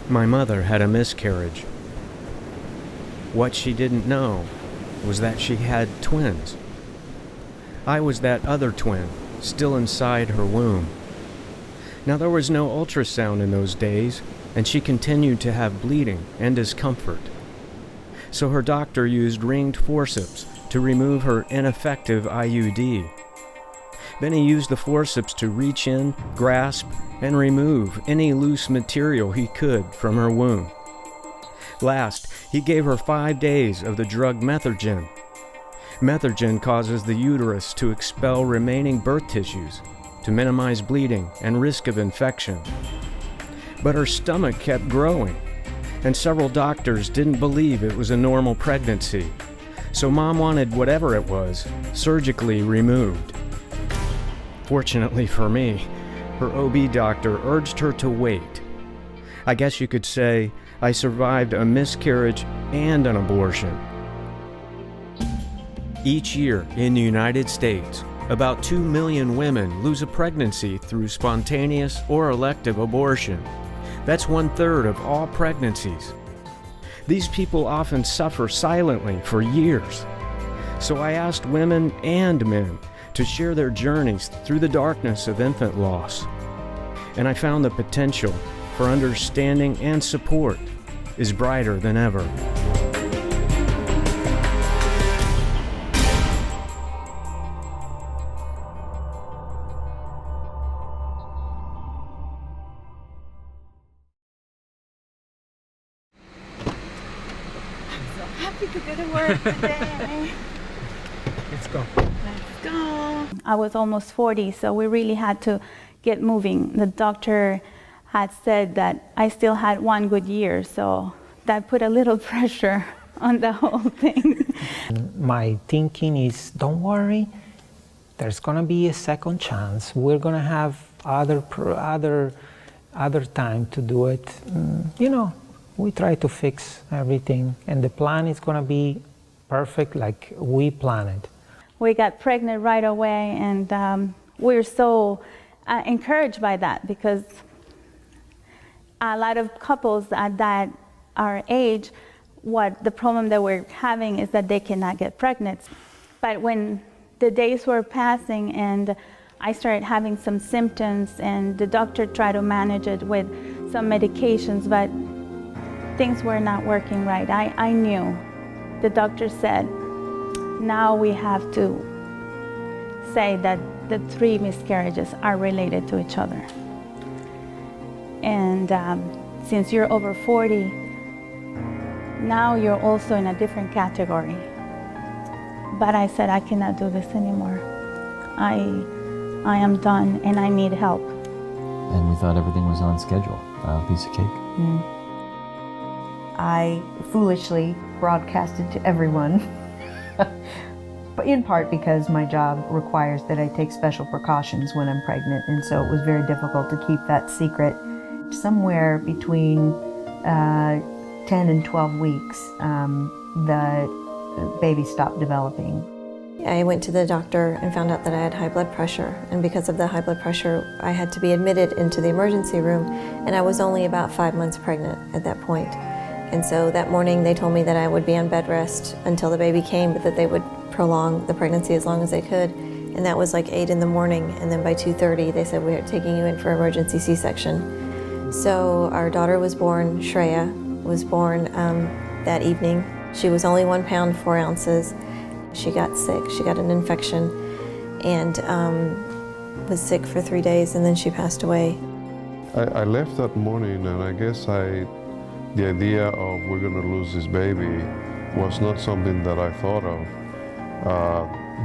My mother had a miscarriage. What she didn't know was that she had twins. I was that other twin, still inside her womb. Now, there was no ultrasound in those days, and she continued to have bleeding and discomfort. So her doctor used ringed forceps to remove her ineffective IUD. Then he used the forceps to reach in, grasp, and remove any loose material he could from her womb. Last, he gave her 5 days of the drug Methergin. Methergin causes the uterus to expel remaining birth tissues to minimize bleeding and risk of infection. But her stomach kept growing, and several doctors didn't believe it was a normal pregnancy, so Mom wanted whatever it was surgically removed. Fortunately for me, her OB doctor urged her to wait. I guess you could say I survived a miscarriage and an abortion. Each year in the United States, about 2 million women lose a pregnancy through spontaneous or elective abortion. That's 1/3 of all pregnancies. These people often suffer silently for years. So I asked women and men to share their journeys through the darkness of infant loss. And I found the potential for understanding and support is brighter than ever. Happy to go to work today. Let's go. Let's go. I was almost 40, so we really had to get moving. The doctor had said that I still had 1 good year, so that put a little pressure on the whole thing. My thinking is, don't worry, there's gonna be a second chance. We're gonna have other time to do it. We try to fix everything, and the plan is gonna be perfect like we planned. We got pregnant right away, and we're so encouraged by that, because a lot of couples at that our age, the problem that we're having is that they cannot get pregnant. But when the days were passing and I started having some symptoms, and the doctor tried to manage it with some medications, but things were not working right. I knew. The doctor said, now we have to say that the 3 miscarriages are related to each other. And since you're over 40, now you're also in a different category. But I said, I cannot do this anymore. I am done, and I need help. And we thought everything was on schedule. Piece of cake. I foolishly broadcasted to everyone, but in part because my job requires that I take special precautions when I'm pregnant, and so it was very difficult to keep that secret. Somewhere between 10 and 12 weeks, the baby stopped developing. I went to the doctor and found out that I had high blood pressure, and because of the high blood pressure, I had to be admitted into the emergency room, and I was only about 5 months pregnant at that point. And so that morning they told me that I would be on bed rest until the baby came, but that they would prolong the pregnancy as long as they could. And that was like 8 in the morning, and then by 2:30 they said, we're taking you in for emergency C-section. So our daughter was born, Shreya, was born that evening. She was only 1 pound, 4 ounces. She got sick, she got an infection, and was sick for 3 days, and then she passed away. I left that morning, and I guess the idea of we're going to lose this baby was not something that I thought of.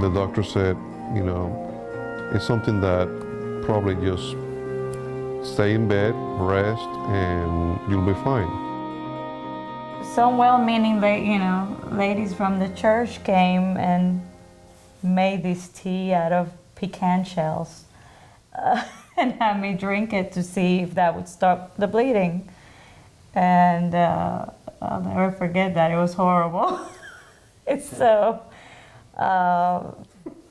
The doctor said, it's something that probably just stay in bed, rest, and you'll be fine. Some well-meaning, ladies from the church came and made this tea out of pecan shells and had me drink it to see if that would stop the bleeding. And I'll never forget that. It was horrible. It's so.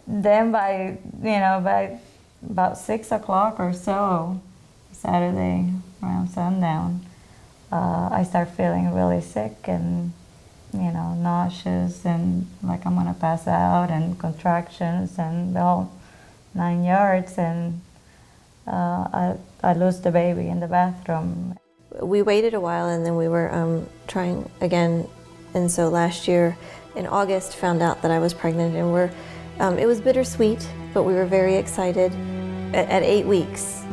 Then by about 6 o'clock or so, Saturday around sundown, I start feeling really sick and, nauseous and like I'm gonna pass out and contractions and the whole 9 yards, and I lose the baby in the bathroom. We waited a while and then we were trying again, and so last year in August found out that I was pregnant, and it was bittersweet, but we were very excited. At 8 weeks,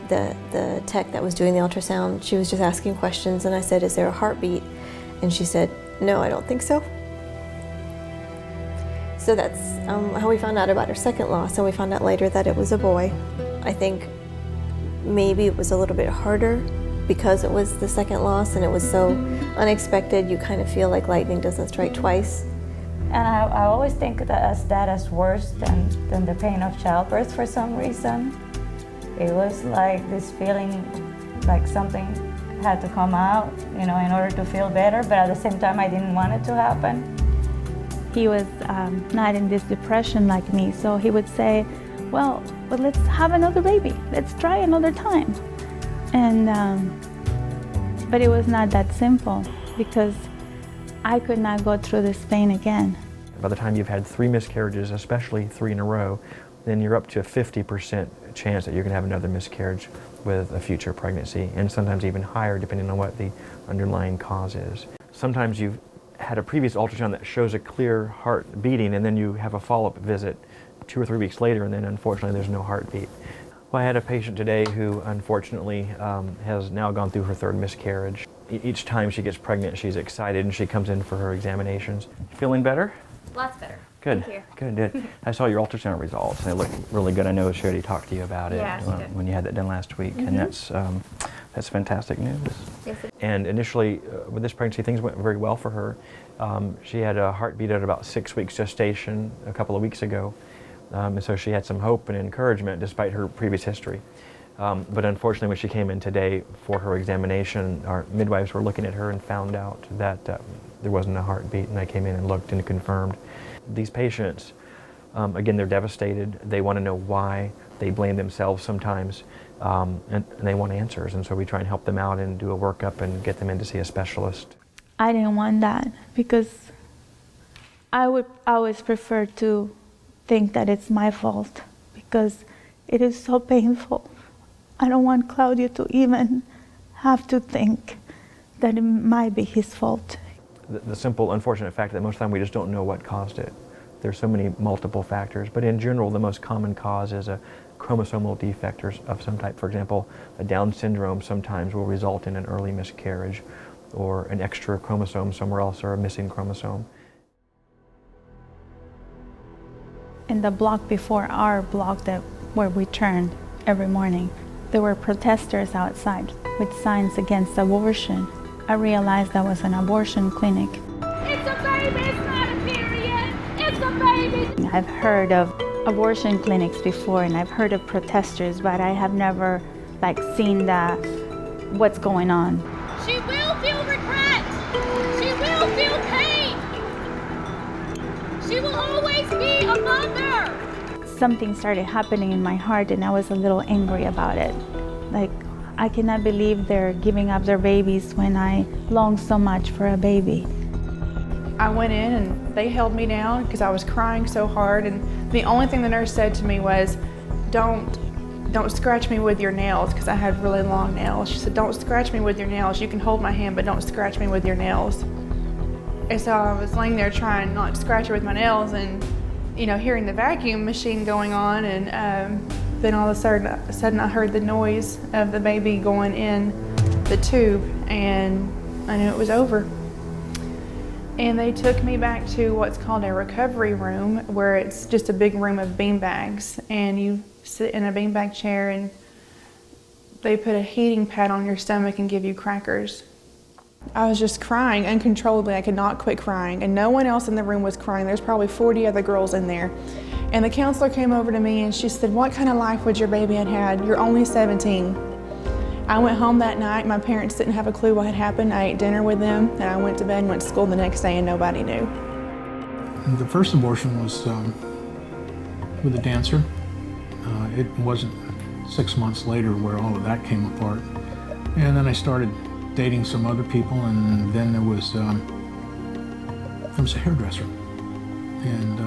the tech that was doing the ultrasound, she was just asking questions, and I said, "Is there a heartbeat?" And she said, "No, I don't think so." So that's how we found out about her second loss, and we found out later that it was a boy. I think maybe it was a little bit harder because it was the second loss and it was so unexpected. You kind of feel like lightning doesn't strike twice. And I always think that as worse than the pain of childbirth for some reason. It was like this feeling like something had to come out, in order to feel better, but at the same time I didn't want it to happen. He was not in this depression like me, so he would say, well, let's have another baby. Let's try another time. And but it was not that simple because I could not go through this pain again. By the time you've had 3 miscarriages, especially 3 in a row, then you're up to a 50% chance that you're going to have another miscarriage with a future pregnancy, and sometimes even higher depending on what the underlying cause is. Sometimes you've had a previous ultrasound that shows a clear heart beating, and then you have a follow-up visit 2 or 3 weeks later, and then unfortunately there's no heartbeat. Well, I had a patient today who unfortunately has now gone through her 3rd miscarriage. Each time she gets pregnant, she's excited and she comes in for her examinations. Feeling better? Lots better. Good. Thank you. Good. I saw your ultrasound results and they look really good. I know she already talked to you about it when you had that done last week, and that's fantastic news. Yes, it is. And initially, with this pregnancy, things went very well for her. She had a heartbeat at about 6 weeks gestation a couple of weeks ago. And so she had some hope and encouragement despite her previous history. But unfortunately, when she came in today for her examination, our midwives were looking at her and found out that there wasn't a heartbeat, and I came in and looked and confirmed. These patients, again, they're devastated. They want to know why. They blame themselves sometimes, and they want answers. And so we try and help them out and do a workup and get them in to see a specialist. I didn't want that because I would always prefer to think that it's my fault because it is so painful. I don't want Claudio to even have to think that it might be his fault. The simple, unfortunate fact that most of the time we just don't know what caused it. There's so many multiple factors, but in general, the most common cause is a chromosomal defect of some type. For example, a Down syndrome sometimes will result in an early miscarriage, or an extra chromosome somewhere else, or a missing chromosome. In the block before our block where we turned every morning, there were protesters outside with signs against abortion. I realized that was an abortion clinic. It's a baby, it's not a period. It's a baby. I've heard of abortion clinics before, and I've heard of protesters, but I have never seen what's going on. She will feel regret. She will feel pain. She will always be a mother. Something started happening in my heart, and I was a little angry about it. I cannot believe they're giving up their babies when I long so much for a baby. I went in and they held me down because I was crying so hard, and the only thing the nurse said to me was, don't scratch me with your nails, because I had really long nails. She said, don't scratch me with your nails. You can hold my hand, but don't scratch me with your nails. And so I was laying there trying not to scratch her with my nails, and hearing the vacuum machine going on, and then all of a sudden I heard the noise of the baby going in the tube, and I knew it was over. And they took me back to what's called a recovery room, where it's just a big room of bean bags, and you sit in a beanbag chair and they put a heating pad on your stomach and give you crackers. I was just crying uncontrollably. I could not quit crying, and no one else in the room was crying. There's probably 40 other girls in there. And the counselor came over to me and she said, what kind of life would your baby have had? You're only 17. I went home that night. My parents didn't have a clue what had happened. I ate dinner with them, and I went to bed and went to school the next day, and nobody knew. The first abortion was with a dancer. It wasn't 6 months later where all of that came apart. And then I started dating some other people, and then there was a hairdresser, and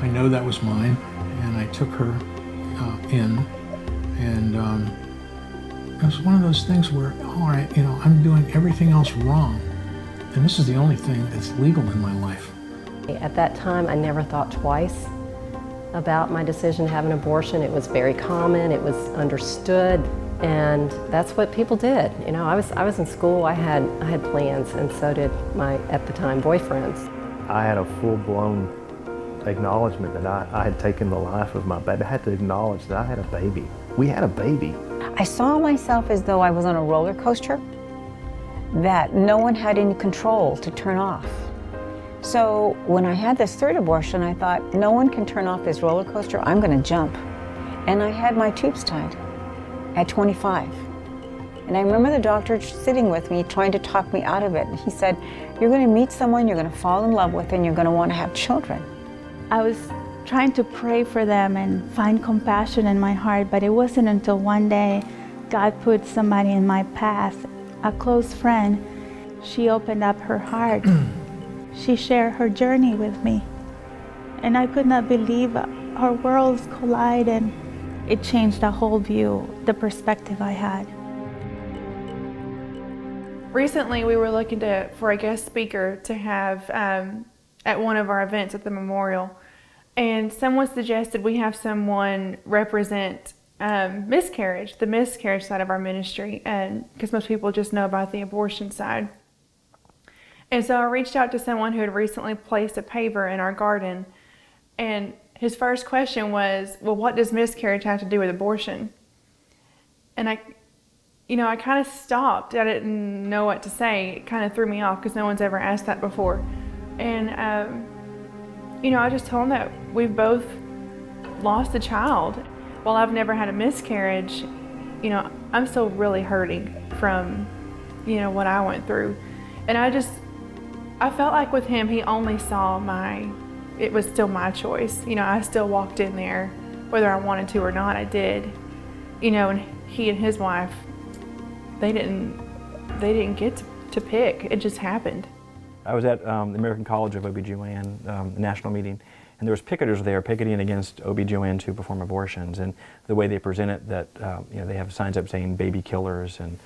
I know that was mine, and I took her in, and it was one of those things where, all right, I'm doing everything else wrong, and this is the only thing that's legal in my life. At that time, I never thought twice about my decision to have an abortion. It was very common, it was understood, and that's what people did. I was in school, I had plans, and so did my, at the time, boyfriends. I had a full-blown acknowledgement that I had taken the life of my baby. I had to acknowledge that I had a baby. We had a baby. I saw myself as though I was on a roller coaster that no one had any control to turn off. So when I had this third abortion, I thought, no one can turn off this roller coaster, I'm gonna jump. And I had my tubes tied at 25. And I remember the doctor sitting with me, trying to talk me out of it. And he said, you're gonna meet someone you're gonna fall in love with, and you're gonna wanna have children. I was trying to pray for them and find compassion in my heart, but it wasn't until one day God put somebody in my path, a close friend. She opened up her heart. She shared her journey with me, and I could not believe our worlds collide, and it changed the whole view, the perspective I had. Recently, we were looking for a guest speaker to have at one of our events at the memorial, and someone suggested we have someone represent miscarriage, the miscarriage side of our ministry, and because most people just know about the abortion side. And so I reached out to someone who had recently placed a paver in our garden, and his first question was, well, what does miscarriage have to do with abortion? And I kind of stopped. I didn't know what to say. It kind of threw me off because no one's ever asked that before. And, I just told him that we've both lost a child. While I've never had a miscarriage, I'm still really hurting from, what I went through. And I felt like with him, he only saw it was still my choice. I still walked in there, whether I wanted to or not, I did. And he and his wife, they didn't get to pick. It just happened. I was at the American College of OB/GYN national meeting, and there was picketers there picketing against OB/GYNs who perform abortions, and the way they present it, that they have signs up saying baby killers and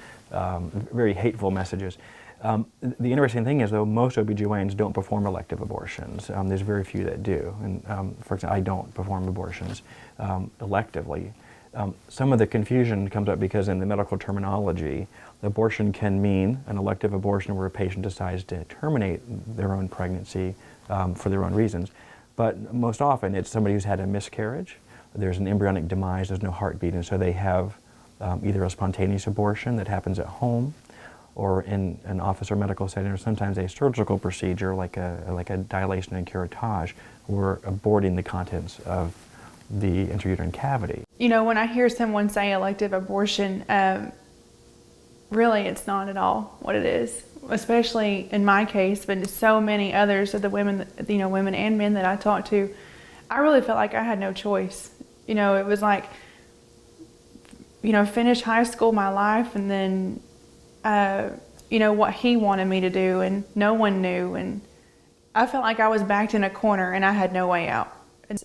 very hateful messages. The interesting thing is, though, most OB/GYNs don't perform elective abortions. There's very few that do, and for example, I don't perform abortions electively. Some of the confusion comes up because in the medical terminology, abortion can mean an elective abortion where a patient decides to terminate their own pregnancy for their own reasons. But most often it's somebody who's had a miscarriage, there's an embryonic demise, there's no heartbeat, and so they have either a spontaneous abortion that happens at home or in an office or medical setting, or sometimes a surgical procedure like a dilation and curettage, or aborting the contents of the intrauterine cavity. When I hear someone say elective abortion, really it's not at all what it is. Especially in my case, but so many others of the women, women and men that I talked to, I really felt like I had no choice. It was like, finish high school, my life, and then, what he wanted me to do, and no one knew, and I felt like I was backed in a corner and I had no way out.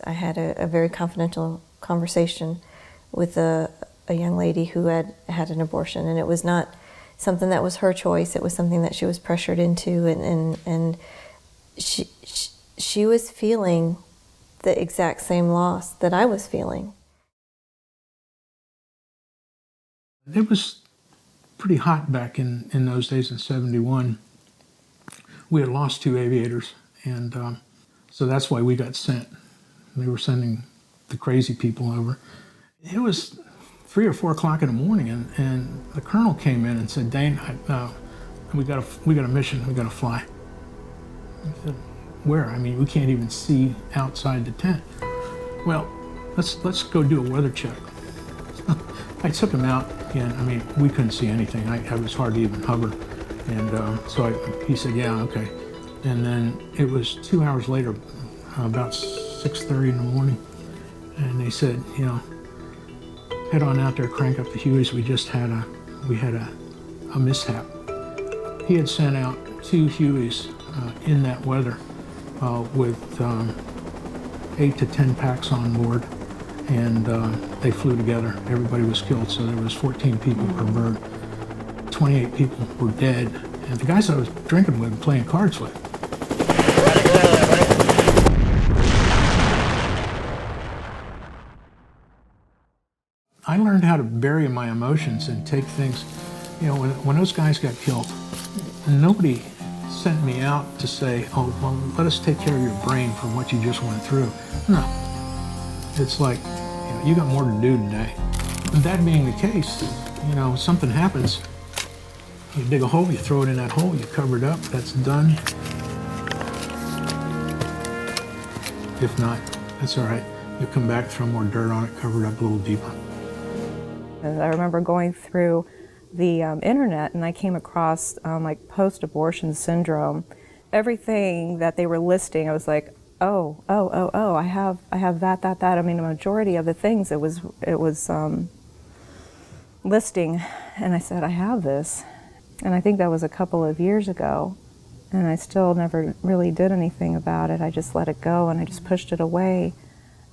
I had a very confidential conversation with a young lady who had an abortion, and it was not something that was her choice. It was something that she was pressured into, and she was feeling the exact same loss that I was feeling. It was pretty hot back in those days in '71. We had lost 2 aviators, and so that's why we got sent. They were sending the crazy people over. It was 3 or 4 o'clock in the morning, and the colonel came in and said, "Dane, we got a mission. We got to fly." I said, "Where? I mean, we can't even see outside the tent." "Well, let's go do a weather check." I took him out, and we couldn't see anything. I was hard to even hover, and so he said, "Yeah, okay." And then it was 2 hours later, about 6:30 in the morning, and they said, head on out there, crank up the Hueys. We had a mishap. He had sent out 2 Hueys in that weather with 8 to 10 packs on board, and they flew together. Everybody was killed, so there was 14 people per bird. 28 people were dead, and the guys I was drinking with and playing cards with. I learned how to bury my emotions and take things, you know, when those guys got killed, nobody sent me out to say, oh, well, let us take care of your brain from what you just went through. No. It's like, you know, you got more to do today. And that being the case, you know, something happens, you dig a hole, you throw it in that hole, you cover it up, that's done. If not, that's all right. You come back, throw more dirt on it, cover it up a little deeper. I remember going through the internet and I came across like post-abortion syndrome. Everything that they were listing, I was like, oh, I have that. I mean, a majority of the things it was listing, and I said, I have this. And I think that was a couple of years ago, and I still never really did anything about it. I just let it go and I just pushed it away.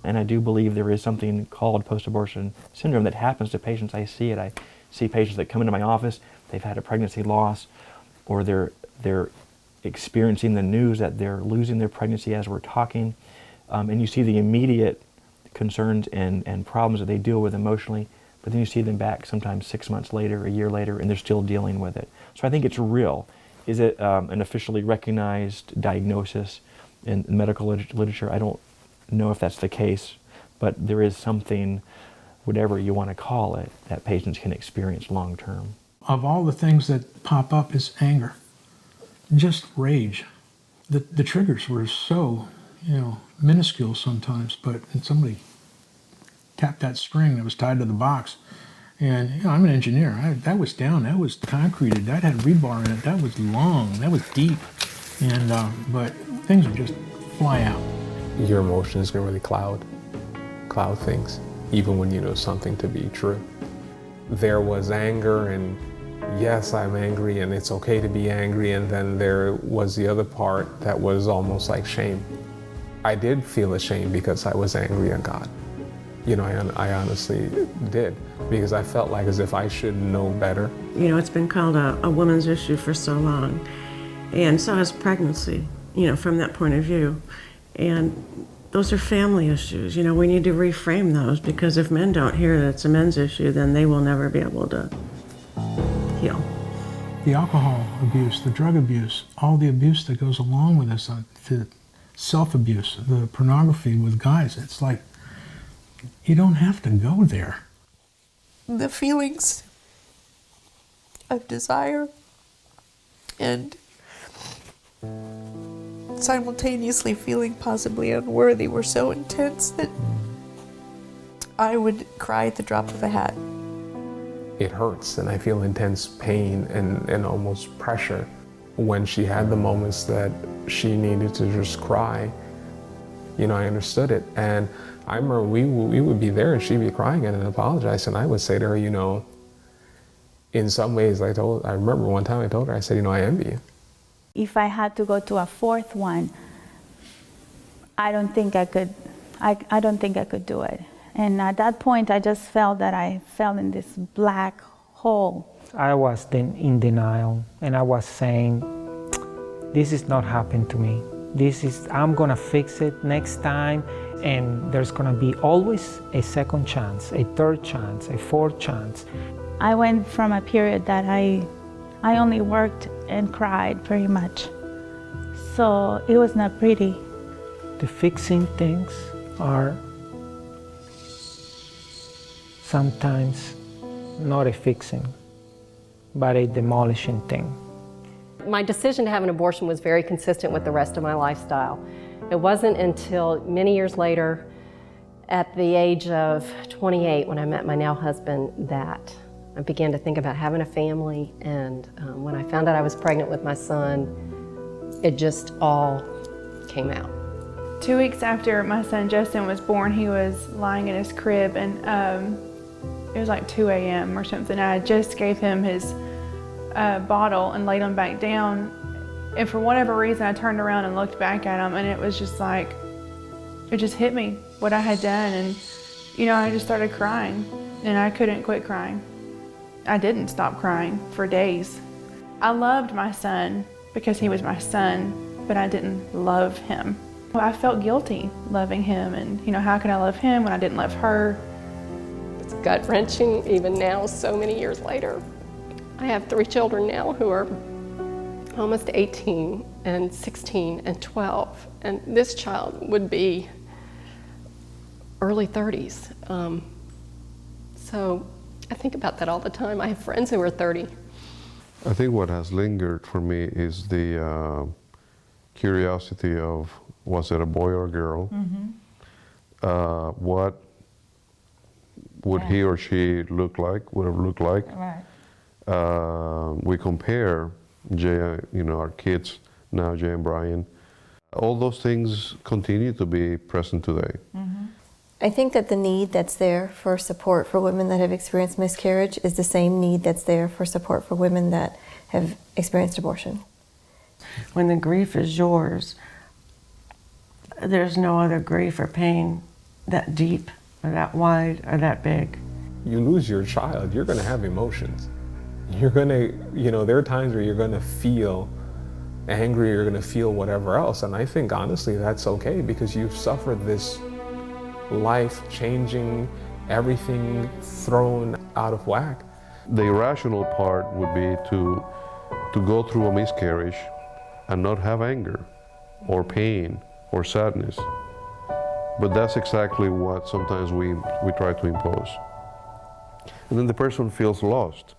And I do believe there is something called post-abortion syndrome that happens to patients. I see it. I see patients that come into my office, they've had a pregnancy loss, or they're experiencing the news that they're losing their pregnancy as we're talking. And you see the immediate concerns and problems that they deal with emotionally, but then you see them back sometimes 6 months later, a year later, and they're still dealing with it. So I think it's real. Is it an officially recognized diagnosis in medical literature? I don't know if that's the case, but there is something, whatever you want to call it, that patients can experience long term. Of all the things that pop up is anger, just rage. The triggers were so, you know, minuscule sometimes, but somebody tapped that string that was tied to the box. And, you know, I'm an engineer. That was down, that was concreted, that had rebar in it, that was long, that was deep. And, but things would just fly out. Your emotions can really cloud things, even when you know something to be true. There was anger, and yes, I'm angry, and it's okay to be angry, and then there was the other part that was almost like shame. I did feel ashamed because I was angry at God. You know, I honestly did, because I felt like as if I should know better. You know, it's been called a woman's issue for so long, and so has pregnancy, you know, from that point of view. And those are family issues. You know, we need to reframe those, because if men don't hear that it's a men's issue, then they will never be able to heal. The alcohol abuse, the drug abuse, all the abuse that goes along with this, the self-abuse, the pornography with guys, it's like, you don't have to go there. The feelings of desire and simultaneously feeling possibly unworthy were so intense that I would cry at the drop of a hat. It hurts, and I feel intense pain and almost pressure. When she had the moments that she needed to just cry, you know, I understood it. And I remember we would be there and she'd be crying and apologize, and I would say to her, you know, in some ways, I remember one time I told her, I said, you know, I envy you. If I had to go to a fourth one, I don't think I could do it. And at that point, I just felt that I fell in this black hole. I was then in denial, and I was saying, this is not happening to me. I'm gonna fix it next time, and there's gonna be always a second chance, a third chance, a fourth chance. I went from a period that I only worked and cried pretty much. So it was not pretty. The fixing things are sometimes not a fixing, but a demolishing thing. My decision to have an abortion was very consistent with the rest of my lifestyle. It wasn't until many years later, at the age of 28, when I met my now husband, that I began to think about having a family. And when I found out I was pregnant with my son, it just all came out. 2 weeks after my son Justin was born, he was lying in his crib, and It was like 2 a.m. or something. I just gave him his bottle and laid him back down. And for whatever reason, I turned around and looked back at him, and it was just like, it just hit me what I had done. And, you know, I just started crying, and I couldn't quit crying. I didn't stop crying for days. I loved my son because he was my son, but I didn't love him. I felt guilty loving him, and, you know, how could I love him when I didn't love her? It's gut-wrenching even now, so many years later. I have 3 children now who are almost 18 and 16 and 12, and this child would be early 30s. So I think about that all the time. I have friends who are 30. I think what has lingered for me is the curiosity of, was it a boy or a girl? What would he or she look like, would have looked like? Right. We compare Jay, you know, our kids now, Jay and Brian. All those things continue to be present today. I think that the need that's there for support for women that have experienced miscarriage is the same need that's there for support for women that have experienced abortion. When the grief is yours, there's no other grief or pain that deep or that wide or that big. You lose your child, you're gonna have emotions. You're gonna, you know, there are times where you're gonna feel angry, you're gonna feel whatever else. And I think honestly that's okay, because you've suffered this life-changing, everything thrown out of whack. The irrational part would be to go through a miscarriage and not have anger or pain or sadness. But that's exactly what sometimes we try to impose. And then the person feels lost.